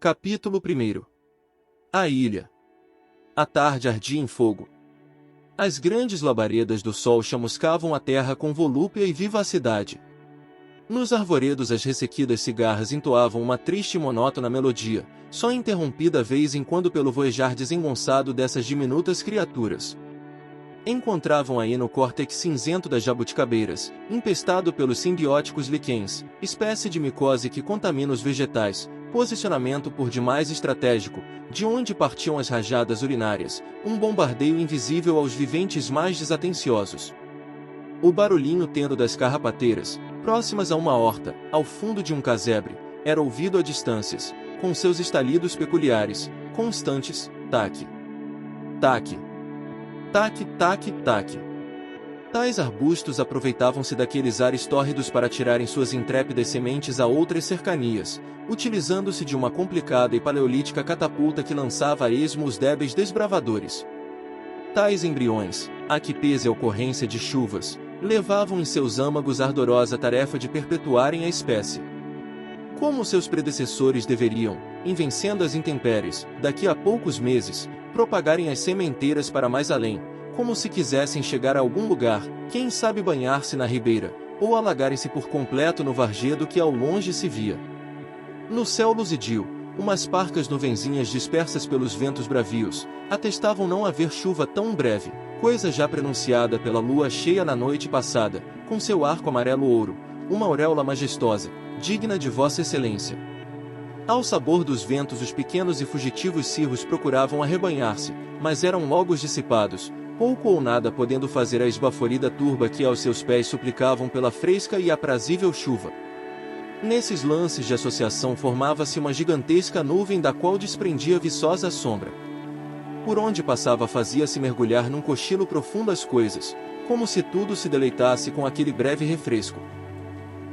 Capítulo 1. A ilha. A tarde ardia em fogo. As grandes labaredas do sol chamuscavam a terra com volúpia e vivacidade. Nos arvoredos as ressequidas cigarras entoavam uma triste e monótona melodia, só interrompida vez em quando pelo voejar desengonçado dessas diminutas criaturas. Encontravam aí no córtex cinzento das jabuticabeiras, empestado pelos simbióticos líquens, espécie de micose que contamina os vegetais, posicionamento por demais estratégico, de onde partiam as rajadas urinárias, um bombardeio invisível aos viventes mais desatenciosos. O barulhinho tendo das carrapateiras, próximas a uma horta, ao fundo de um casebre, era ouvido a distâncias, com seus estalidos peculiares, constantes, taque. Taque. Taque, taque, taque. Tais arbustos aproveitavam-se daqueles ares tórridos para tirarem suas intrépidas sementes a outras cercanias, utilizando-se de uma complicada e paleolítica catapulta que lançava a esmo os débeis desbravadores. Tais embriões, a que pese a ocorrência de chuvas, levavam em seus âmagos a ardorosa tarefa de perpetuarem a espécie. Como seus predecessores deveriam, em vencendo as intempéries, daqui a poucos meses, propagarem as sementeiras para mais além, como se quisessem chegar a algum lugar, quem sabe banhar-se na ribeira, ou alagarem-se por completo no varjedo que ao longe se via. No céu luzidio, umas parcas nuvenzinhas dispersas pelos ventos bravios, atestavam não haver chuva tão breve, coisa já prenunciada pela lua cheia na noite passada, com seu arco amarelo-ouro, uma auréola majestosa, digna de Vossa Excelência. Ao sabor dos ventos os pequenos e fugitivos cirros procuravam arrebanhar-se, mas eram logo dissipados, pouco ou nada podendo fazer a esbaforida turba que aos seus pés suplicavam pela fresca e aprazível chuva. Nesses lances de associação formava-se uma gigantesca nuvem da qual desprendia viçosa sombra. Por onde passava fazia-se mergulhar num cochilo profundo as coisas, como se tudo se deleitasse com aquele breve refresco.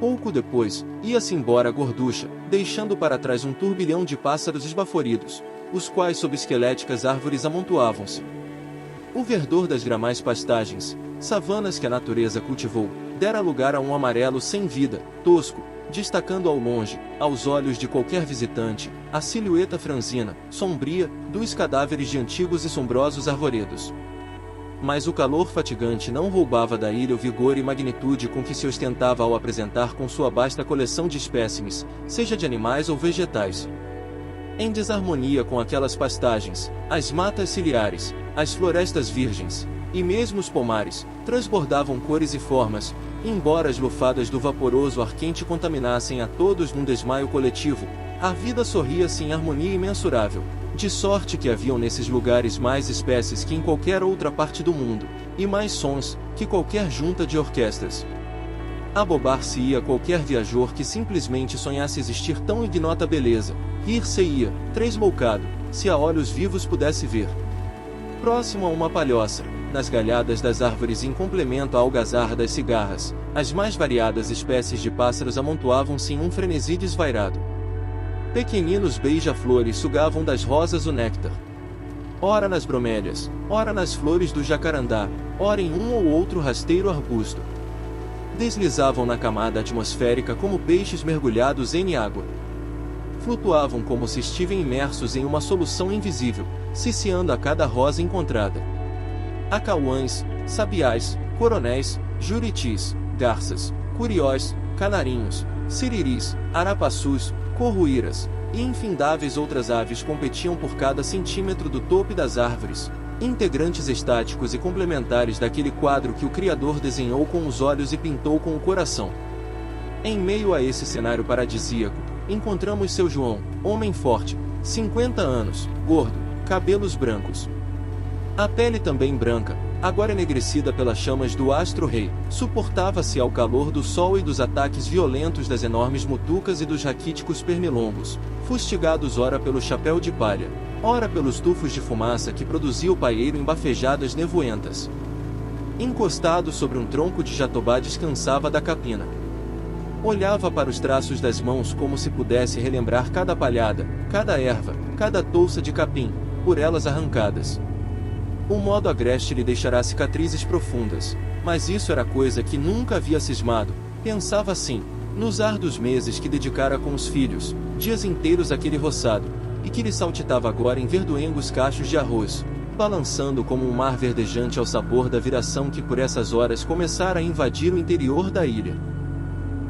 Pouco depois, ia-se embora a gorducha, deixando para trás um turbilhão de pássaros esbaforidos, os quais sob esqueléticas árvores amontoavam-se. O verdor das gramais pastagens, savanas que a natureza cultivou, dera lugar a um amarelo sem vida, tosco, destacando ao longe, aos olhos de qualquer visitante, a silhueta franzina, sombria, dos cadáveres de antigos e sombrosos arvoredos. Mas o calor fatigante não roubava da ilha o vigor e magnitude com que se ostentava ao apresentar com sua vasta coleção de espécimes, seja de animais ou vegetais. Em desarmonia com aquelas pastagens, as matas ciliares, as florestas virgens, e mesmo os pomares, transbordavam cores e formas, embora as lufadas do vaporoso ar quente contaminassem a todos num desmaio coletivo, a vida sorria-se em harmonia imensurável, de sorte que haviam nesses lugares mais espécies que em qualquer outra parte do mundo, e mais sons, que qualquer junta de orquestras. Abobar-se-ia qualquer viajor que simplesmente sonhasse existir tão ignota beleza, rir-se-ia, tresloucado, se a olhos vivos pudesse ver. Próximo a uma palhoça, nas galhadas das árvores em complemento à algazarra das cigarras, as mais variadas espécies de pássaros amontoavam-se em um frenesi desvairado. Pequeninos beija-flores sugavam das rosas o néctar. Ora nas bromélias, ora nas flores do jacarandá, ora em um ou outro rasteiro arbusto. Deslizavam na camada atmosférica como peixes mergulhados em água. Flutuavam como se estivessem imersos em uma solução invisível, ciciando a cada rosa encontrada. Acauães, sabiás, coronéis, juritis, garças, curiós, canarinhos, siriris, arapaçus, corruíras, e infindáveis outras aves competiam por cada centímetro do topo das árvores, integrantes estáticos e complementares daquele quadro que o Criador desenhou com os olhos e pintou com o coração. Em meio a esse cenário paradisíaco, encontramos seu João, homem forte, 50 anos, gordo, cabelos brancos. A pele também branca, agora enegrecida pelas chamas do astro-rei, suportava-se ao calor do sol e dos ataques violentos das enormes mutucas e dos raquíticos pernilongos, fustigados ora pelo chapéu de palha, ora pelos tufos de fumaça que produzia o paieiro em bafejadas nevoentas. Encostado sobre um tronco de jatobá descansava da capina. Olhava para os traços das mãos como se pudesse relembrar cada palhada, cada erva, cada touça de capim, por elas arrancadas. O modo agreste lhe deixará cicatrizes profundas, mas isso era coisa que nunca havia cismado, pensava assim, Nos árduos meses que dedicara com os filhos, dias inteiros àquele roçado, e que lhe saltitava agora em verdoengos cachos de arroz, balançando como um mar verdejante ao sabor da viração que por essas horas começara a invadir o interior da ilha.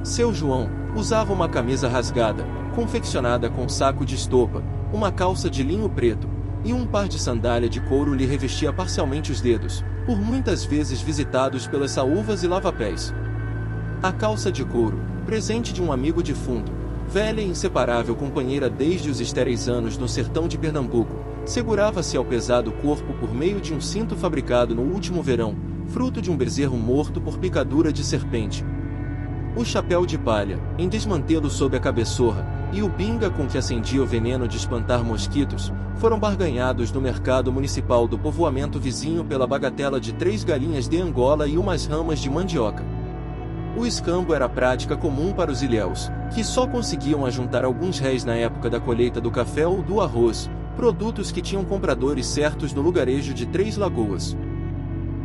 Seu João usava uma camisa rasgada, confeccionada com saco de estopa, uma calça de linho preto, e um par de sandália de couro lhe revestia parcialmente os dedos, por muitas vezes visitados pelas saúvas e lavapés. A calça de couro, presente de um amigo defunto, velha e inseparável companheira desde os estéreis anos no sertão de Pernambuco, segurava-se ao pesado corpo por meio de um cinto fabricado no último verão, fruto de um bezerro morto por picadura de serpente. O chapéu de palha, em desmantelo sob a cabeçorra, e o binga com que acendia o veneno de espantar mosquitos, foram barganhados no mercado municipal do povoamento vizinho pela bagatela de 3 galinhas de Angola e umas ramas de mandioca. O escambo era prática comum para os ilhéus, que só conseguiam ajuntar alguns réis na época da colheita do café ou do arroz, produtos que tinham compradores certos no lugarejo de 3 Lagoas.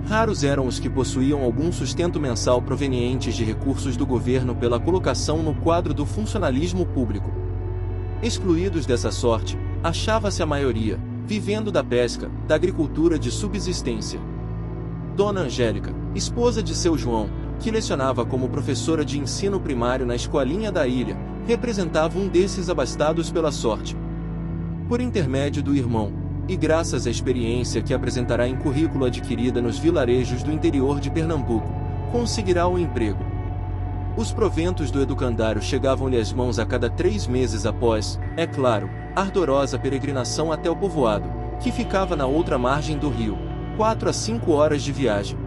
Raros eram os que possuíam algum sustento mensal provenientes de recursos do governo pela colocação no quadro do funcionalismo público. Excluídos dessa sorte, achava-se a maioria, vivendo da pesca, da agricultura de subsistência. Dona Angélica, esposa de seu João, que lecionava como professora de ensino primário na escolinha da ilha, representava um desses abastados pela sorte. Por intermédio do irmão, e graças à experiência que apresentará em currículo adquirida nos vilarejos do interior de Pernambuco, conseguirá o emprego. Os proventos do educandário chegavam-lhe às mãos a cada 3 meses após, é claro, ardorosa peregrinação até o povoado, que ficava na outra margem do rio, 4 a 5 horas de viagem.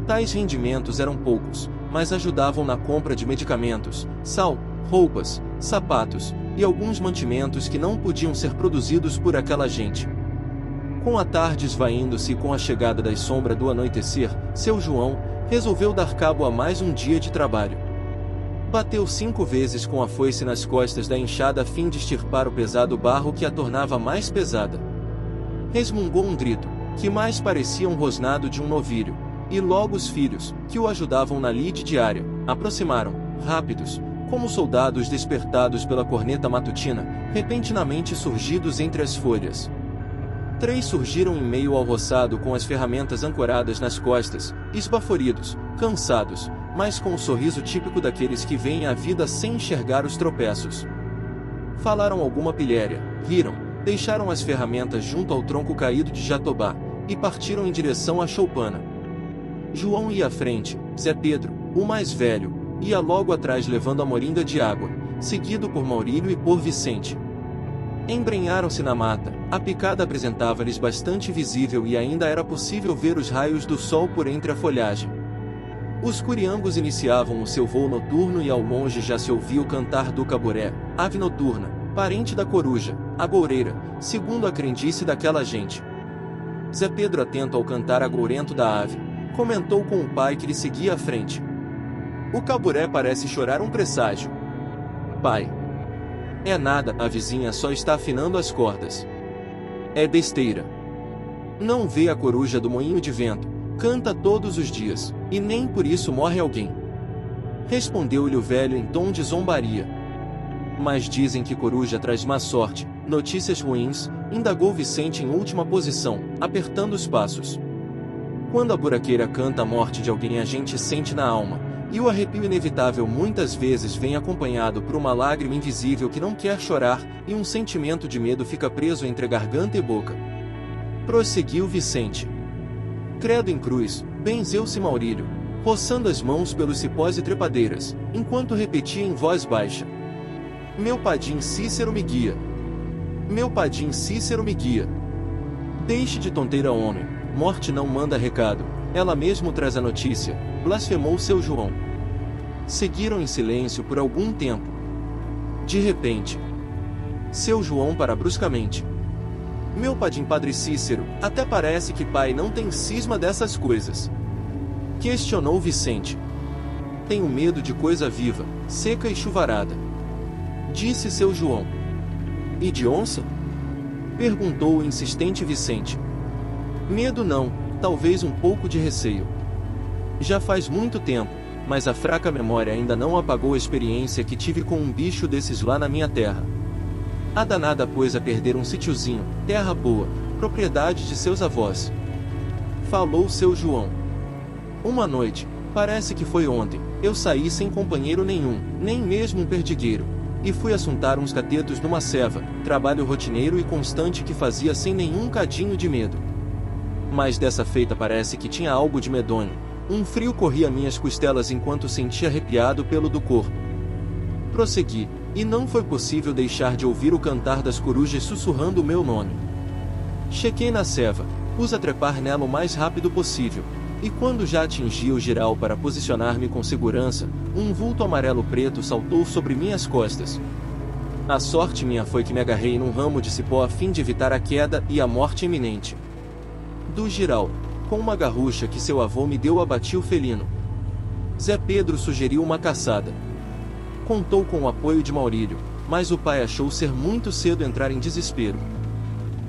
Tais rendimentos eram poucos, mas ajudavam na compra de medicamentos, sal, roupas, sapatos, e alguns mantimentos que não podiam ser produzidos por aquela gente. Com a tarde esvaindo-se e com a chegada da sombra do anoitecer, seu João resolveu dar cabo a mais um dia de trabalho. Bateu 5 vezes com a foice nas costas da enxada a fim de extirpar o pesado barro que a tornava mais pesada. Resmungou um grito, que mais parecia um rosnado de um novilho, e logo os filhos, que o ajudavam na lide diária, aproximaram, rápidos, como soldados despertados pela corneta matutina, repentinamente surgidos entre as folhas. 3 surgiram em meio ao roçado com as ferramentas ancoradas nas costas, esbaforidos, cansados, mas com o sorriso típico daqueles que veem a vida sem enxergar os tropeços. Falaram alguma pilhéria, riram, deixaram as ferramentas junto ao tronco caído de jatobá, e partiram em direção à choupana. João ia à frente, Zé Pedro, o mais velho, ia logo atrás levando a moringa de água, seguido por Maurílio e por Vicente. Embrenharam-se na mata, a picada apresentava-lhes bastante visível e ainda era possível ver os raios do sol por entre a folhagem. Os curiangos iniciavam o seu voo noturno e ao longe já se ouvia o cantar do caburé, ave noturna, parente da coruja, agoureira, segundo a crendice daquela gente. Zé Pedro, atento ao cantar agourento da ave, comentou com o pai que lhe seguia à frente: "O caburé parece chorar um presságio." "Pai, é nada, a vizinha só está afinando as cordas." "É besteira. Não vê a coruja do moinho de vento, canta todos os dias, e nem por isso morre alguém." Respondeu-lhe o velho em tom de zombaria. "Mas dizem que coruja traz má sorte, notícias ruins," indagou Vicente em última posição, apertando os passos. "Quando a buraqueira canta a morte de alguém a gente sente na alma, e o arrepio inevitável muitas vezes vem acompanhado por uma lágrima invisível que não quer chorar, e um sentimento de medo fica preso entre garganta e boca." Prosseguiu Vicente. "Credo em cruz," benzeu-se Maurílio, roçando as mãos pelos cipós e trepadeiras, enquanto repetia em voz baixa: "Meu padim Cícero me guia. Meu padim Cícero me guia. Deixe de tonteira, homem, morte não manda recado, ela mesmo traz a notícia," blasfemou seu João. Seguiram em silêncio por algum tempo. De repente, seu João para bruscamente: "Meu padim Padre Cícero, até parece que pai não tem cisma dessas coisas." Questionou Vicente. "Tenho medo de coisa viva, seca e chuvarada," disse seu João. "E de onça?" perguntou o insistente Vicente. "Medo não, talvez um pouco de receio. Já faz muito tempo, mas a fraca memória ainda não apagou a experiência que tive com um bicho desses lá na minha terra. A danada pôs a perder um sitiozinho, terra boa, propriedade de seus avós. Falou seu João. Uma noite, parece que foi ontem, eu saí sem companheiro nenhum, nem mesmo um perdigueiro, e fui assuntar uns catetos numa ceva, trabalho rotineiro e constante que fazia sem nenhum cadinho de medo. Mas dessa feita parece que tinha algo de medonho. Um frio corria minhas costelas enquanto sentia arrepiado pelo do corpo. Prossegui, e não foi possível deixar de ouvir o cantar das corujas sussurrando o meu nome. Cheguei na ceva, pus a trepar nela o mais rápido possível, e quando já atingia o giral para posicionar-me com segurança, um vulto amarelo-preto saltou sobre minhas costas. A sorte minha foi que me agarrei num ramo de cipó a fim de evitar a queda e a morte iminente. Do giral, com uma garrucha que seu avô me deu, abati o felino. Zé Pedro sugeriu uma caçada. Contou com o apoio de Maurílio, mas o pai achou ser muito cedo entrar em desespero.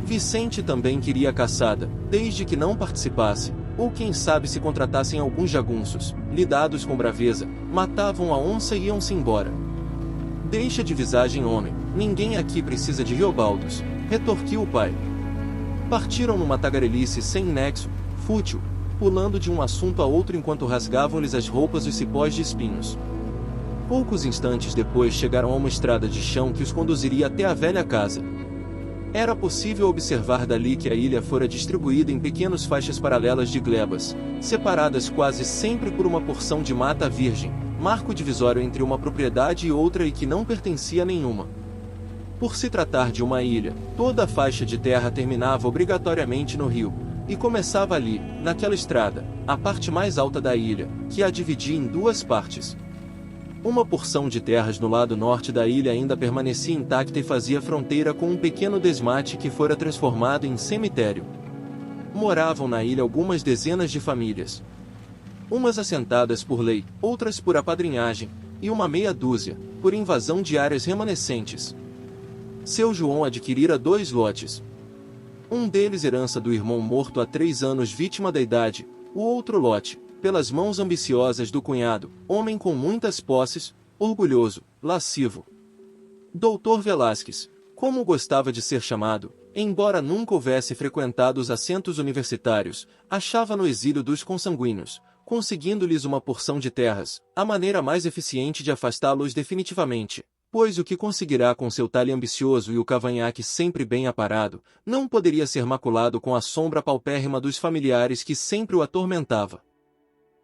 Vicente também queria a caçada, desde que não participasse, ou quem sabe se contratassem alguns jagunços, lidados com braveza, matavam a onça e iam-se embora. Deixa de visagem, homem, ninguém aqui precisa de riobaldos, retorquiu o pai. Partiram numa tagarelice sem nexo, fútil, pulando de um assunto a outro enquanto rasgavam-lhes as roupas os cipós de espinhos. Poucos instantes depois chegaram a uma estrada de chão que os conduziria até a velha casa. Era possível observar dali que a ilha fora distribuída em pequenas faixas paralelas de glebas, separadas quase sempre por uma porção de mata virgem, marco divisório entre uma propriedade e outra e que não pertencia a nenhuma. Por se tratar de uma ilha, toda a faixa de terra terminava obrigatoriamente no rio, e começava ali, naquela estrada, a parte mais alta da ilha, que a dividia em duas partes. Uma porção de terras no lado norte da ilha ainda permanecia intacta e fazia fronteira com um pequeno desmate que fora transformado em cemitério. Moravam na ilha algumas dezenas de famílias. Umas assentadas por lei, outras por apadrinhagem, e uma meia dúzia, por invasão de áreas remanescentes. Seu João adquirira 2 lotes. Um deles herança do irmão morto há 3 anos vítima da idade, o outro lote, pelas mãos ambiciosas do cunhado, homem com muitas posses, orgulhoso, lascivo. Doutor Velásquez, como gostava de ser chamado, embora nunca houvesse frequentado os assentos universitários, achava no exílio dos consanguíneos, conseguindo-lhes uma porção de terras, a maneira mais eficiente de afastá-los definitivamente, pois o que conseguirá com seu talhe ambicioso e o cavanhaque sempre bem aparado, não poderia ser maculado com a sombra paupérrima dos familiares que sempre o atormentava.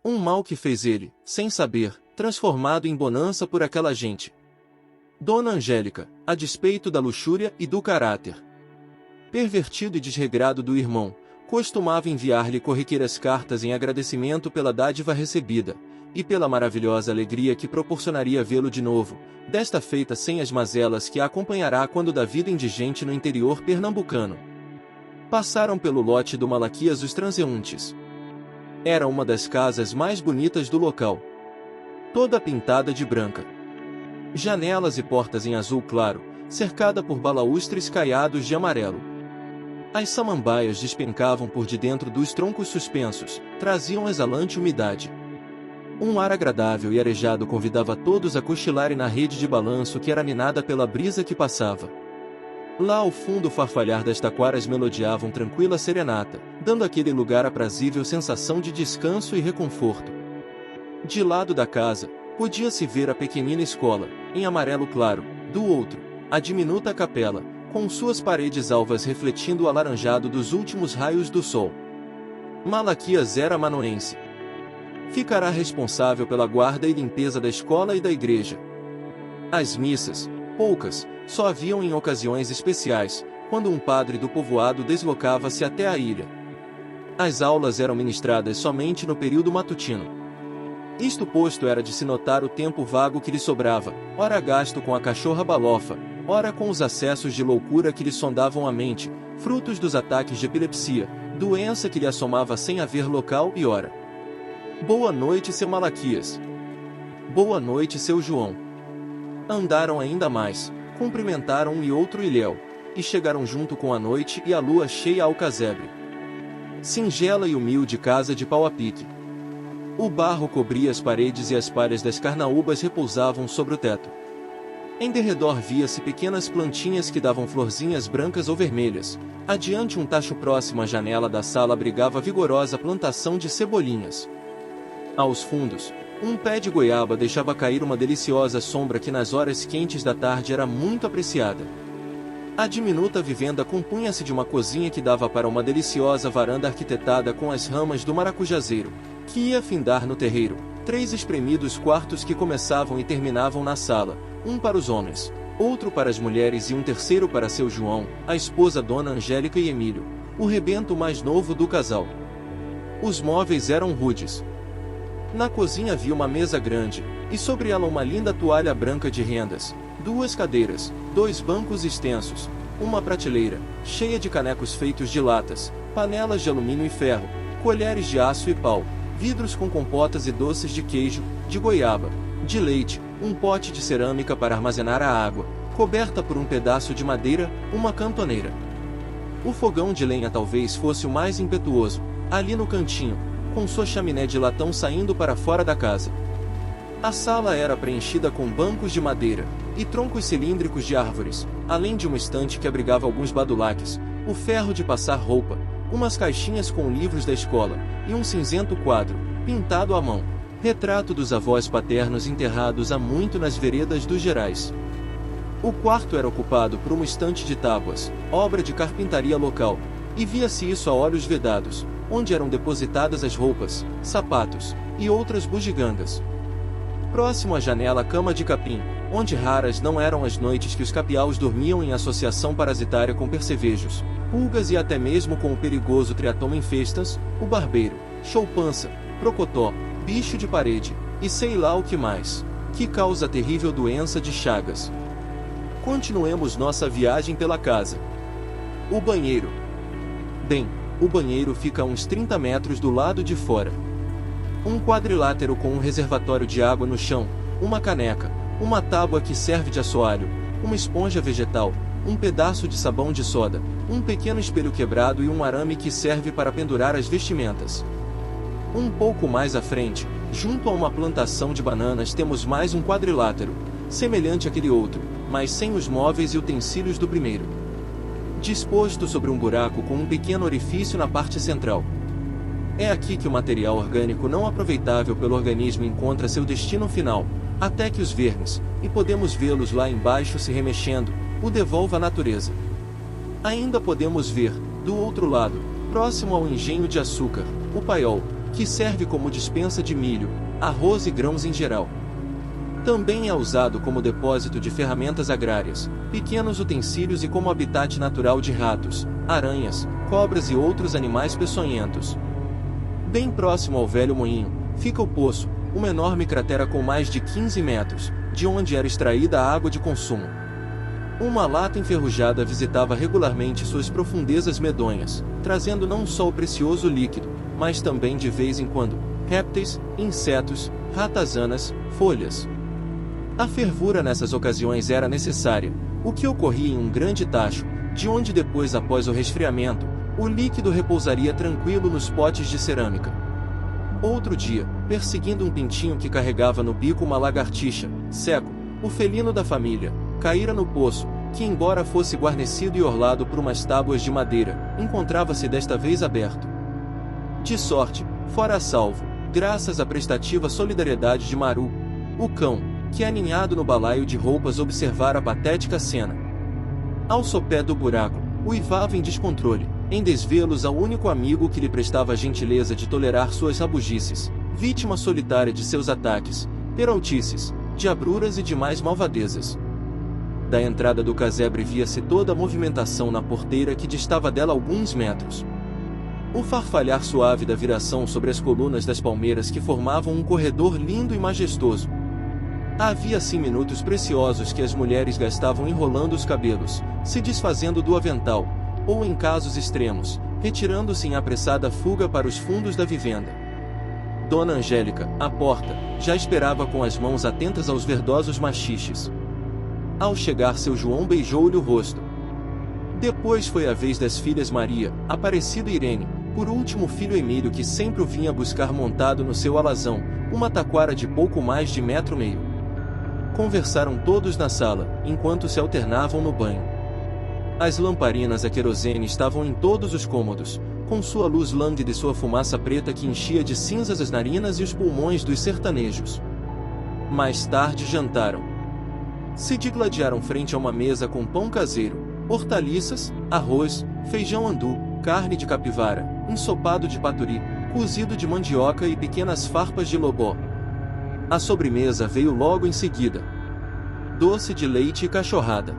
Um mal que fez ele, sem saber, transformado em bonança por aquela gente. Dona Angélica, a despeito da luxúria e do caráter pervertido e desregrado do irmão, costumava enviar-lhe corriqueiras cartas em agradecimento pela dádiva recebida, e pela maravilhosa alegria que proporcionaria vê-lo de novo, desta feita sem as mazelas que a acompanhará quando da vida indigente no interior pernambucano. Passaram pelo lote do Malaquias os transeuntes. Era uma das casas mais bonitas do local. Toda pintada de branca. Janelas e portas em azul claro, cercada por balaústres caiados de amarelo. As samambaias despencavam por de dentro dos troncos suspensos, traziam exalante umidade. Um ar agradável e arejado convidava todos a cochilarem na rede de balanço que era minada pela brisa que passava. Lá ao fundo o farfalhar das taquaras melodiavam tranquila serenata, dando àquele lugar aprazível sensação de descanso e reconforto. De lado da casa, podia-se ver a pequenina escola, em amarelo claro, do outro, a diminuta capela, com suas paredes alvas refletindo o alaranjado dos últimos raios do sol. Malaquias era manoense. Ficará responsável pela guarda e limpeza da escola e da igreja. As missas, poucas, só haviam em ocasiões especiais, quando um padre do povoado deslocava-se até a ilha. As aulas eram ministradas somente no período matutino. Isto posto era de se notar o tempo vago que lhe sobrava, ora gasto com a cachorra balofa, ora com os acessos de loucura que lhe sondavam a mente, frutos dos ataques de epilepsia, doença que lhe assomava sem haver local e hora. Boa noite, seu Malaquias. Boa noite, seu João. Andaram ainda mais, cumprimentaram um e outro ilhéu, e chegaram junto com a noite e a lua cheia ao casebre. Singela e humilde casa de pau a pique. O barro cobria as paredes e as palhas das carnaúbas repousavam sobre o teto. Em derredor via-se pequenas plantinhas que davam florzinhas brancas ou vermelhas. Adiante um tacho próximo à janela da sala abrigava a vigorosa plantação de cebolinhas. Aos fundos, um pé de goiaba deixava cair uma deliciosa sombra que nas horas quentes da tarde era muito apreciada. A diminuta vivenda compunha-se de uma cozinha que dava para uma deliciosa varanda arquitetada com as ramas do maracujazeiro, que ia findar no terreiro, 3 espremidos quartos que começavam e terminavam na sala, um para os homens, outro para as mulheres e um terceiro para seu João, a esposa Dona Angélica e Emílio, o rebento mais novo do casal. Os móveis eram rudes. Na cozinha havia uma mesa grande, e sobre ela uma linda toalha branca de rendas, 2 cadeiras, 2 bancos extensos, uma prateleira, cheia de canecos feitos de latas, panelas de alumínio e ferro, colheres de aço e pau, vidros com compotas e doces de queijo, de goiaba, de leite, um pote de cerâmica para armazenar a água, coberta por um pedaço de madeira, uma cantoneira. O fogão de lenha talvez fosse o mais impetuoso, ali no cantinho, com sua chaminé de latão saindo para fora da casa. A sala era preenchida com bancos de madeira e troncos cilíndricos de árvores, além de uma estante que abrigava alguns badulaques, o ferro de passar roupa, umas caixinhas com livros da escola, e um cinzento quadro, pintado à mão, retrato dos avós paternos enterrados há muito nas veredas dos Gerais. O quarto era ocupado por uma estante de tábuas, obra de carpintaria local, e via-se isso a olhos vedados, onde eram depositadas as roupas, sapatos e outras bugigangas. Próximo à janela a cama de capim, onde raras não eram as noites que os capiaus dormiam em associação parasitária com percevejos, pulgas e até mesmo com o perigoso triatoma infestas, o barbeiro, choupança, procotó, bicho de parede, e sei lá o que mais, que causa a terrível doença de Chagas. Continuemos nossa viagem pela casa. O banheiro. Bem, o banheiro fica a uns 30 metros do lado de fora. Um quadrilátero com um reservatório de água no chão, uma caneca, uma tábua que serve de assoalho, uma esponja vegetal, um pedaço de sabão de soda, um pequeno espelho quebrado e um arame que serve para pendurar as vestimentas. Um pouco mais à frente, junto a uma plantação de bananas, temos mais um quadrilátero, semelhante àquele outro, mas sem os móveis e utensílios do primeiro. Disposto sobre um buraco com um pequeno orifício na parte central. É aqui que o material orgânico não aproveitável pelo organismo encontra seu destino final, até que os vermes, e podemos vê-los lá embaixo se remexendo, o devolva à natureza. Ainda podemos ver, do outro lado, próximo ao engenho de açúcar, o paiol, que serve como despensa de milho, arroz e grãos em geral. Também é usado como depósito de ferramentas agrárias, pequenos utensílios e como habitat natural de ratos, aranhas, cobras e outros animais peçonhentos. Bem próximo ao velho moinho, fica o poço, uma enorme cratera com mais de 15 metros, de onde era extraída a água de consumo. Uma lata enferrujada visitava regularmente suas profundezas medonhas, trazendo não só o precioso líquido, mas também de vez em quando, répteis, insetos, ratazanas, folhas. A fervura nessas ocasiões era necessária, o que ocorria em um grande tacho, de onde depois, após o resfriamento, o líquido repousaria tranquilo nos potes de cerâmica. Outro dia, perseguindo um pintinho que carregava no bico uma lagartixa, seco, o felino da família, caíra no poço, que embora fosse guarnecido e orlado por umas tábuas de madeira, encontrava-se desta vez aberto. De sorte, fora salvo, graças à prestativa solidariedade de Maru, o cão, que aninhado no balaio de roupas observara a patética cena. Ao sopé do buraco, uivava em descontrole, em desvelos ao único amigo que lhe prestava a gentileza de tolerar suas rabugices, vítima solitária de seus ataques, peraltices, diabruras e demais malvadezas. Da entrada do casebre via-se toda a movimentação na porteira que distava dela alguns metros. O farfalhar suave da viração sobre as colunas das palmeiras que formavam um corredor lindo e majestoso. Havia assim minutos preciosos que as mulheres gastavam enrolando os cabelos, se desfazendo do avental, ou em casos extremos, retirando-se em apressada fuga para os fundos da vivenda. Dona Angélica, à porta, já esperava com as mãos atentas aos verdosos machiches. Ao chegar seu João beijou-lhe o rosto. Depois foi a vez das filhas Maria, Aparecida e Irene, Por último, o filho Emílio, que sempre o vinha buscar montado no seu alazão, uma taquara de pouco mais de 1,5 metros. Conversaram todos na sala, enquanto se alternavam no banho. As lamparinas a querosene estavam em todos os cômodos, com sua luz lânguida e sua fumaça preta que enchia de cinzas as narinas e os pulmões dos sertanejos. Mais tarde jantaram. Se digladiaram frente a uma mesa com pão caseiro, hortaliças, arroz, feijão andu, carne de capivara, ensopado de paturi, cozido de mandioca e pequenas farpas de lobó. A sobremesa veio logo em seguida. Doce de leite e cachorrada.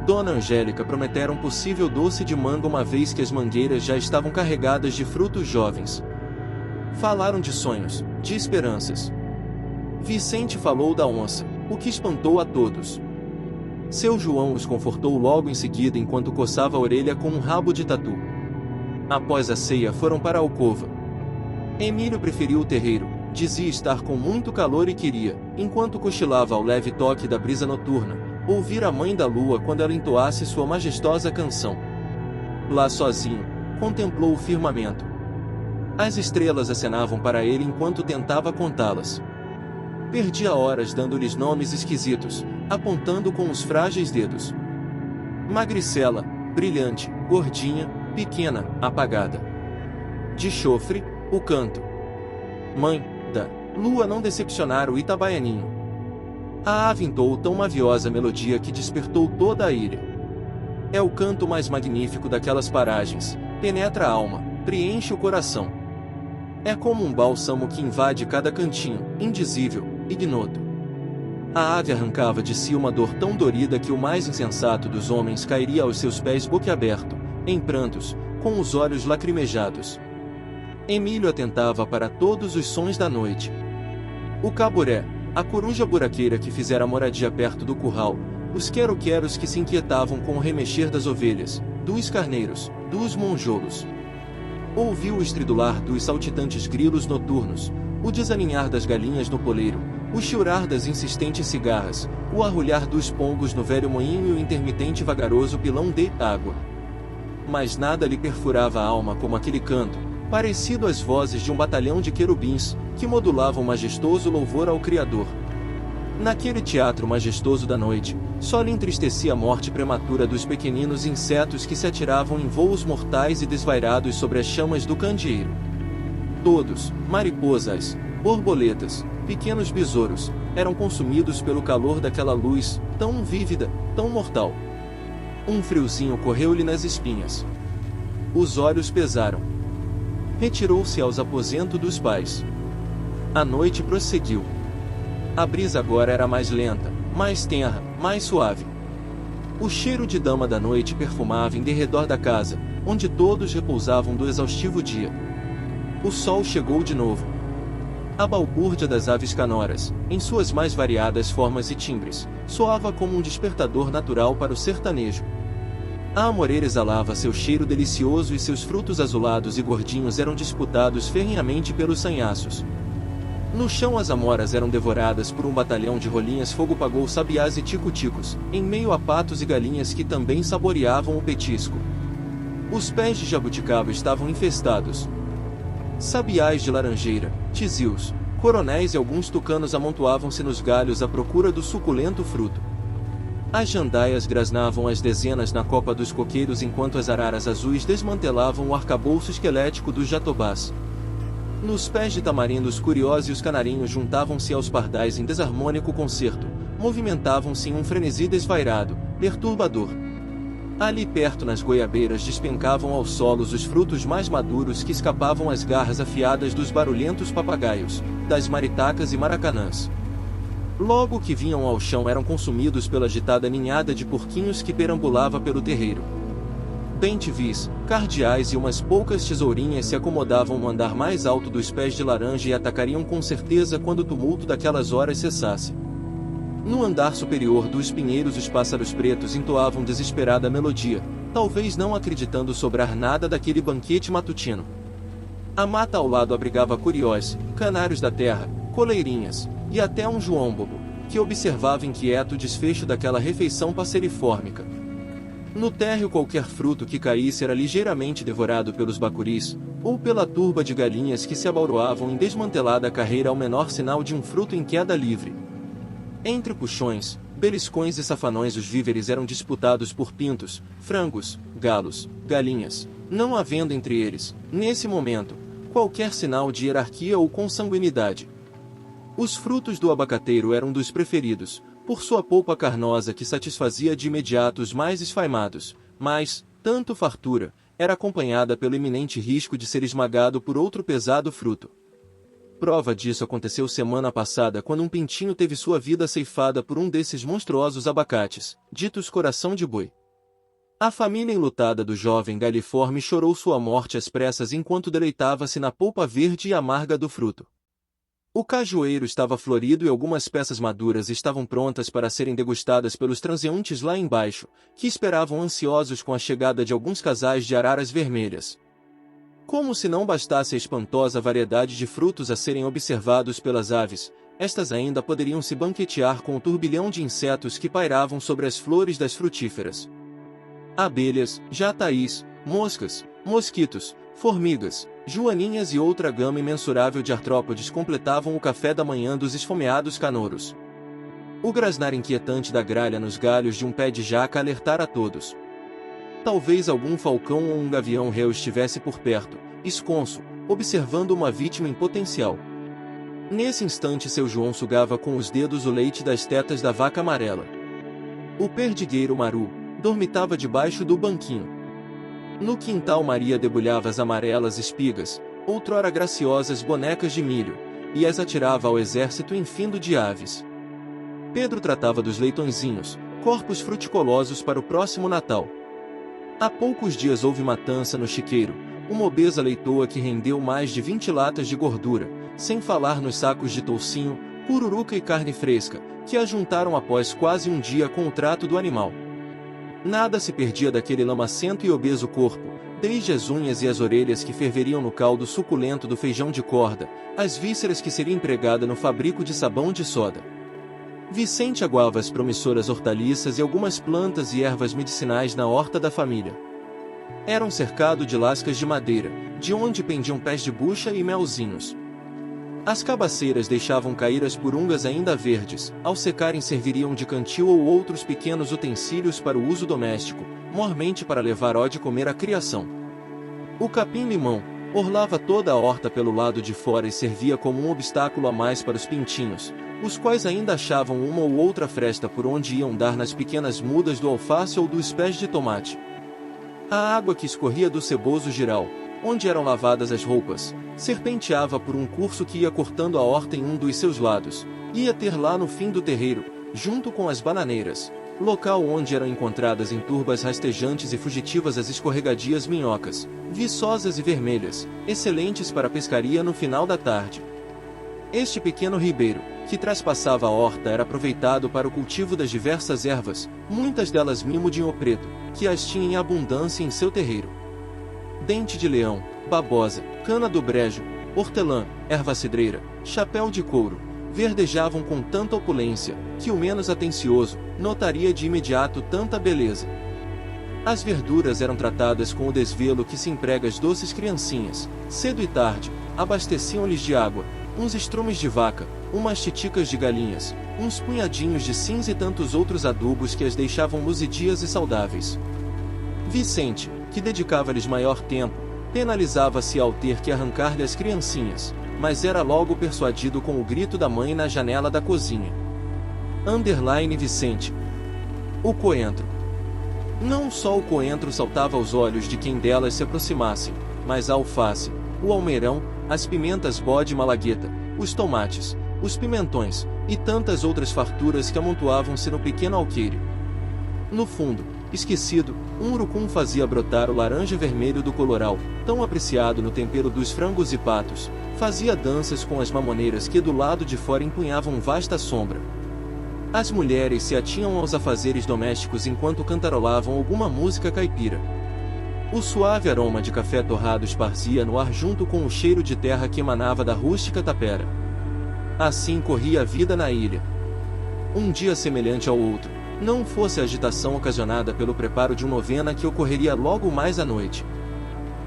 Dona Angélica prometera um possível doce de manga uma vez que as mangueiras já estavam carregadas de frutos jovens. Falaram de sonhos, de esperanças. Vicente falou da onça, o que espantou a todos. Seu João os confortou logo em seguida enquanto coçava a orelha com um rabo de tatu. Após a ceia foram para a alcova. Emílio preferiu o terreiro, dizia estar com muito calor e queria, enquanto cochilava ao leve toque da brisa noturna, ouvir a mãe da lua quando ela entoasse sua majestosa canção. Lá sozinho, contemplou o firmamento. As estrelas acenavam para ele enquanto tentava contá-las. Perdia horas dando-lhes nomes esquisitos, apontando com os frágeis dedos. Magricela, brilhante, gordinha, pequena, apagada. De chofre, o canto. Mãe da lua não decepcionara o itabaianinho. A ave entoou tão maviosa melodia que despertou toda a ilha. É o canto mais magnífico daquelas paragens, penetra a alma, preenche o coração. É como um bálsamo que invade cada cantinho, indizível, ignoto. A ave arrancava de si uma dor tão dorida que o mais insensato dos homens cairia aos seus pés boquiaberto, em prantos, com os olhos lacrimejados. Emílio atentava para todos os sons da noite. O caburé, a coruja buraqueira que fizera moradia perto do curral, os quero-queros que se inquietavam com o remexer das ovelhas, dos carneiros, dos monjolos. Ouviu o estridular dos saltitantes grilos noturnos, o desalinhar das galinhas no poleiro, o chiurar das insistentes cigarras, o arrulhar dos pombos no velho moinho e o intermitente vagaroso pilão de água. Mas nada lhe perfurava a alma como aquele canto, parecido às vozes de um batalhão de querubins, que modulavam majestoso louvor ao Criador. Naquele teatro majestoso da noite, só lhe entristecia a morte prematura dos pequeninos insetos que se atiravam em voos mortais e desvairados sobre as chamas do candeeiro. Todos, mariposas, borboletas, pequenos besouros, eram consumidos pelo calor daquela luz, tão vívida, tão mortal. Um friozinho correu-lhe nas espinhas. Os olhos pesaram. Retirou-se aos aposentos dos pais. A noite prosseguiu. A brisa agora era mais lenta, mais tenra, mais suave. O cheiro de dama da noite perfumava em derredor da casa, onde todos repousavam do exaustivo dia. O sol chegou de novo. A balbúrdia das aves canoras, em suas mais variadas formas e timbres, soava como um despertador natural para o sertanejo. A amoreira exalava seu cheiro delicioso e seus frutos azulados e gordinhos eram disputados ferrenhamente pelos sanhaços. No chão as amoras eram devoradas por um batalhão de rolinhas fogo-pagou sabiás e tico-ticos, em meio a patos e galinhas que também saboreavam o petisco. Os pés de jabuticaba estavam infestados. Sabiás de laranjeira, tizios, coronéis e alguns tucanos amontoavam-se nos galhos à procura do suculento fruto. As jandaias grasnavam às dezenas na copa dos coqueiros enquanto as araras azuis desmantelavam o arcabouço esquelético dos jatobás. Nos pés de tamarindos curiosos e os canarinhos juntavam-se aos pardais em desarmônico concerto, movimentavam-se em um frenesi desvairado, perturbador. Ali perto nas goiabeiras despencavam aos solos os frutos mais maduros que escapavam às garras afiadas dos barulhentos papagaios, das maritacas e maracanãs. Logo que vinham ao chão eram consumidos pela agitada ninhada de porquinhos que perambulava pelo terreiro. Bem-te-vis, cardeais e umas poucas tesourinhas se acomodavam no andar mais alto dos pés de laranja e atacariam com certeza quando o tumulto daquelas horas cessasse. No andar superior dos pinheiros os pássaros pretos entoavam desesperada melodia, talvez não acreditando sobrar nada daquele banquete matutino. A mata ao lado abrigava curiós, canários da terra, coleirinhas, e até um joão bobo, que observava inquieto o desfecho daquela refeição passeriformica. No térreo qualquer fruto que caísse era ligeiramente devorado pelos bacuris, ou pela turba de galinhas que se abauroavam em desmantelada carreira ao menor sinal de um fruto em queda livre. Entre puxões, beliscões e safanões os víveres eram disputados por pintos, frangos, galos, galinhas, não havendo entre eles, nesse momento, qualquer sinal de hierarquia ou consanguinidade. Os frutos do abacateiro eram dos preferidos, por sua polpa carnosa que satisfazia de imediato os mais esfaimados, mas, tanto fartura, era acompanhada pelo iminente risco de ser esmagado por outro pesado fruto. Prova disso aconteceu semana passada quando um pintinho teve sua vida ceifada por um desses monstruosos abacates, ditos coração de boi. A família enlutada do jovem galiforme chorou sua morte às pressas enquanto deleitava-se na polpa verde e amarga do fruto. O cajueiro estava florido e algumas peças maduras estavam prontas para serem degustadas pelos transeuntes lá embaixo, que esperavam ansiosos com a chegada de alguns casais de araras vermelhas. Como se não bastasse a espantosa variedade de frutos a serem observados pelas aves, estas ainda poderiam se banquetear com o turbilhão de insetos que pairavam sobre as flores das frutíferas. Abelhas, jataís, moscas, mosquitos, formigas, joaninhas e outra gama imensurável de artrópodes completavam o café da manhã dos esfomeados canouros. O grasnar inquietante da gralha nos galhos de um pé de jaca alertara a todos. Talvez algum falcão ou um gavião réu estivesse por perto, esconso, observando uma vítima em potencial. Nesse instante seu João sugava com os dedos o leite das tetas da vaca amarela. O perdigueiro Maru dormitava debaixo do banquinho. No quintal Maria debulhava as amarelas espigas, outrora graciosas bonecas de milho, e as atirava ao exército infindo de aves. Pedro tratava dos leitõezinhos, corpos fruticolosos para o próximo Natal. Há poucos dias houve matança no chiqueiro, uma obesa leitoa que rendeu mais de 20 latas de gordura, sem falar nos sacos de toucinho, pururuca e carne fresca, que ajuntaram após quase um dia com o trato do animal. Nada se perdia daquele lamacento e obeso corpo, desde as unhas e as orelhas que ferveriam no caldo suculento do feijão de corda, as vísceras que seria empregada no fabrico de sabão de soda. Vicente aguava as promissoras hortaliças e algumas plantas e ervas medicinais na horta da família. Era um cercado de lascas de madeira, de onde pendiam pés de bucha e melzinhos. As cabaceiras deixavam cair as purungas ainda verdes, ao secarem serviriam de cantil ou outros pequenos utensílios para o uso doméstico, mormente para levar ó de comer à criação. O capim-limão orlava toda a horta pelo lado de fora e servia como um obstáculo a mais para os pintinhos, os quais ainda achavam uma ou outra fresta por onde iam dar nas pequenas mudas do alface ou dos pés de tomate. A água que escorria do ceboso giral, onde eram lavadas as roupas, serpenteava por um curso que ia cortando a horta em um dos seus lados, ia ter lá no fim do terreiro, junto com as bananeiras, local onde eram encontradas em turbas rastejantes e fugitivas as escorregadias minhocas, viçosas e vermelhas, excelentes para a pescaria no final da tarde. Este pequeno ribeiro, que traspassava a horta, era aproveitado para o cultivo das diversas ervas, muitas delas mimo de preto, que as tinha em abundância em seu terreiro. Dente de leão, babosa, cana do brejo, hortelã, erva cidreira, chapéu de couro, verdejavam com tanta opulência, que o menos atencioso notaria de imediato tanta beleza. As verduras eram tratadas com o desvelo que se emprega às doces criancinhas, cedo e tarde, abasteciam-lhes de água, uns estrumes de vaca, umas titicas de galinhas, uns punhadinhos de cinza e tantos outros adubos que as deixavam luzidias e saudáveis. Vicente, que dedicava-lhes maior tempo, penalizava-se ao ter que arrancar-lhe as criancinhas, mas era logo persuadido com o grito da mãe na janela da cozinha. Vicente. O coentro. Não só o coentro saltava aos olhos de quem delas se aproximassem, mas a alface, o almeirão, as pimentas bode malagueta, os tomates, os pimentões, e tantas outras farturas que amontoavam-se no pequeno alqueire. No fundo, esquecido, um urucum fazia brotar o laranja vermelho do coloral, tão apreciado no tempero dos frangos e patos, fazia danças com as mamoneiras que do lado de fora empunhavam vasta sombra. As mulheres se atinham aos afazeres domésticos enquanto cantarolavam alguma música caipira. O suave aroma de café torrado esparzia no ar junto com o cheiro de terra que emanava da rústica tapera. Assim corria a vida na ilha. Um dia semelhante ao outro, Não fosse a agitação ocasionada pelo preparo de uma novena que ocorreria logo mais à noite.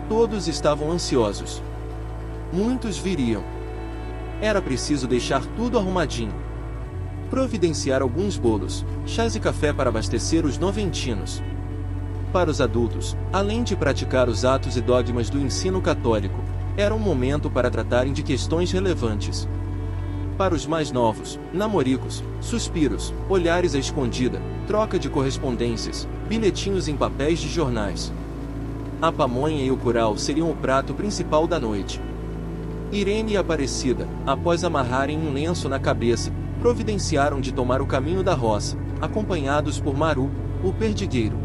Todos estavam ansiosos. Muitos viriam. Era preciso deixar tudo arrumadinho. Providenciar alguns bolos, chás e café para abastecer os noventinos. Para os adultos, além de praticar os atos e dogmas do ensino católico, era um momento para tratarem de questões relevantes. Para os mais novos, namoricos, suspiros, olhares à escondida, troca de correspondências, bilhetinhos em papéis de jornais. A pamonha e o curau seriam o prato principal da noite. Irene e Aparecida, após amarrarem um lenço na cabeça, providenciaram de tomar o caminho da roça, acompanhados por Maru, o perdigueiro.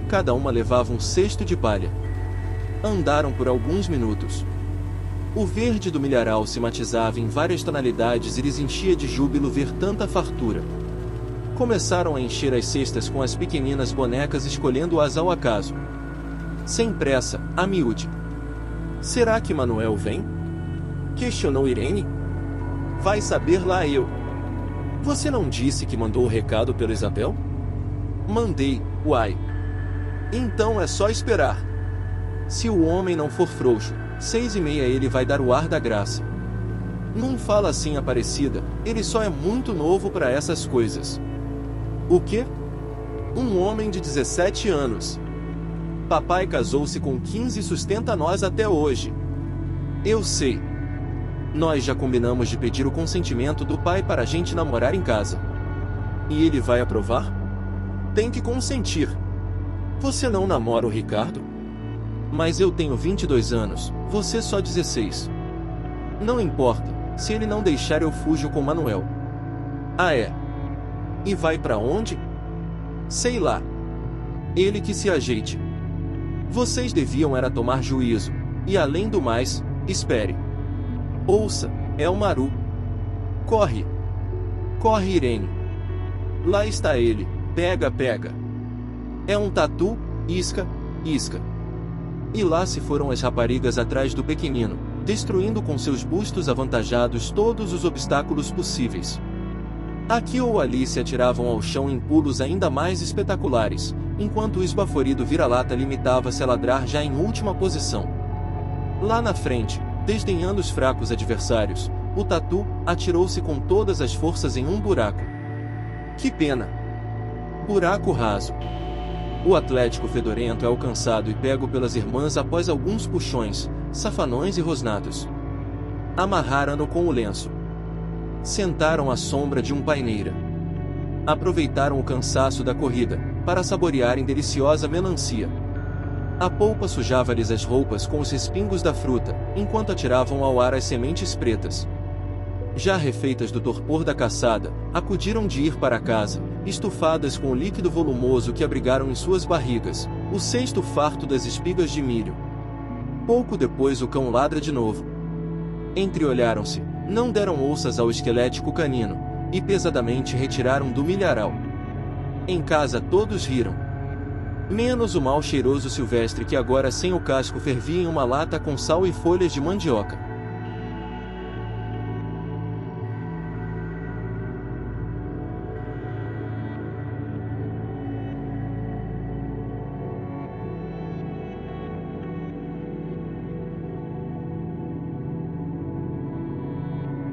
Cada uma levava um cesto de palha. Andaram por alguns minutos. O verde do milharal se matizava em várias tonalidades e lhes enchia de júbilo ver tanta fartura. Começaram a encher as cestas com as pequeninas bonecas, escolhendo-as ao acaso. Sem pressa, a miúde. "Será que Manuel vem?" questionou Irene. "Vai saber lá eu." "Você não disse que mandou o recado pela Isabel?" "Mandei, uai. Então é só esperar. Se o homem não for frouxo, 6h30 ele vai dar o ar da graça." "Não fala assim, Aparecida, ele só é muito novo para essas coisas." "O quê?" "Um homem de 17 anos. Papai casou-se com 15 e sustenta nós até hoje." "Eu sei. Nós já combinamos de pedir o consentimento do pai para a gente namorar em casa." "E ele vai aprovar?" "Tem que consentir." "Você não namora o Ricardo?" "Mas eu tenho 22 anos, você só 16. "Não importa, se ele não deixar eu fujo com Manuel." "Ah é? E vai pra onde?" "Sei lá. Ele que se ajeite. Vocês deviam era tomar juízo, e além do mais, espere. Ouça, é o Maru. Corre. Corre, Irene. Lá está ele, pega, pega. É um tatu, isca, isca." E lá se foram as raparigas atrás do pequenino, destruindo com seus bustos avantajados todos os obstáculos possíveis. Aqui ou ali se atiravam ao chão em pulos ainda mais espetaculares, enquanto o esbaforido vira-lata limitava-se a ladrar já em última posição. Lá na frente, desdenhando os fracos adversários, o tatu atirou-se com todas as forças em um buraco. Que pena! Buraco raso. O atlético fedorento é alcançado e pego pelas irmãs após alguns puxões, safanões e rosnados. Amarraram-no com o lenço. Sentaram à sombra de um paineira. Aproveitaram o cansaço da corrida, para saborearem deliciosa melancia. A polpa sujava-lhes as roupas com os respingos da fruta, enquanto atiravam ao ar as sementes pretas. Já refeitas do torpor da caçada, acudiram de ir para casa, estufadas com o líquido volumoso que abrigaram em suas barrigas, o cesto farto das espigas de milho. Pouco depois o cão ladra de novo. Entreolharam-se, não deram ouças ao esquelético canino, e pesadamente retiraram do milharal. Em casa todos riram. Menos o mal cheiroso Silvestre, que agora sem o casco fervia em uma lata com sal e folhas de mandioca.